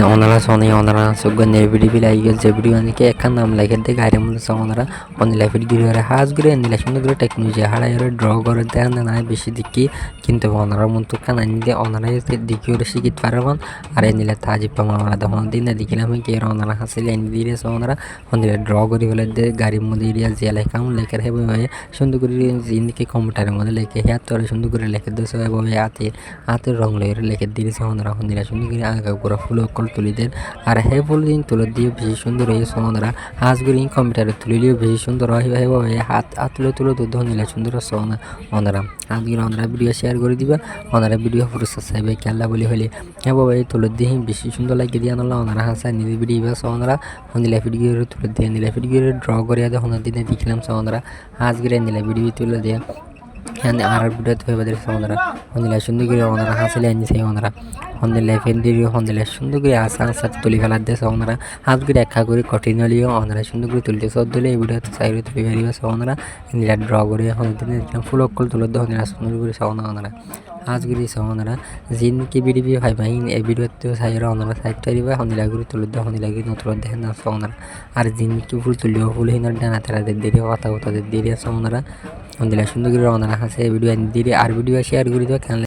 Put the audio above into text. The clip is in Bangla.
ওনারা সনি ওনারা সুগন্ধ ভিডিও লাইক যে ভিডিও আনিকে একখান নাম লাইকের দে গাড়ির মধ্যে ওনারা অন্য লাইফের গিরে হাজ ঘুরে নিলে সুন্দর করে টেকনোলজি হারা ড্র করে দেয় না বেশি দেখি কিন্তু ওনারা মতো কান আনিলে ওনারা দেখি ওরা শিখিতে পারবেন আর নিলে তাজি পামারা তখন দিন দেখিলাম কি ওনারা হাসিলে এনে দিয়ে ওনারা অন্যরা ড্র করে ফেলে দে গাড়ির মধ্যে এরিয়া যে লেখা লেখার হেবে সুন্দর করে জিনকে কম্পিউটারের মধ্যে লেখে হ্যাঁ তোরা সুন্দর করে লেখে দিয়েছে এভাবে হাতের রং লেগে লেখে দিয়েছে ওনারা অন্যরা সুন্দর করে আগা করে ফুল তুলি দেন আর হে ফুল দিন তুলে দিয়ে বেশি সুন্দর হয়েছে ওনারা হাঁস করে কম্পিউটারে তুলিলেও বেশি সুন্দর হয় হেভাবে হাত তুলে নিলে সুন্দর হচ্ছে ওনারা হাত গিয়ে ওনারা ভিডিও শেয়ার করে দিবা ওনারা ভিডিও পুরো চাইবে খেলা বলি হলে হেভাবে তুলে দিয়ে বেশি সুন্দর লাগে দিয়ে আনলো ওনারা হাসা নিজে ভিডিও বাস ওনারা নিলে ভিডিও তুলে দিয়ে নিলে ভিডিও ড্র করে ওনার দিনে দেখলাম ওনারা হাঁস গিরে নিলে ভিডিও তুলে দিয়ে আর ভিডিও ভেবে দিয়েছে ওনারা হন্দিলা সুন্দর করে ওনারা হাসিলে আনছে ওনারা হন্দিলা ফেন্দির হন্দিলা সুন্দর করে আশা তুলি ফেলার দিয়েছে ওনারা হাত করে একা করে কঠিন হলেও ওনারা সুন্দর করে তুলতেছে দিলে এই ভিডিও চাইলে তুলি বেরিয়েছে ওনারা নীলা ড্র করে হন্দিনে ফুল অকল তুলে দিয়ে হন্দিলা সুন্দর করে ওনারা হাঁস গিরি ওনারা জিনকে বিডিবি ভাই ভাই এই ভিডিওতে সাইরা ওনারা সাইড টাইবা হন্দিলা করে তুলে দিয়ে হন্দিলা করে নতুন দেখেন না ওনারা আর জিনকে ফুল তুলিও ফুল হিনার ডানা তারা দিয়ে কথা দিয়ে আছে ওনারা হন্দিলা সুন্দর করে ওনারা হাসে ভিডিও দিয়ে আর ভিডিও শেয়ার করে দেওয়া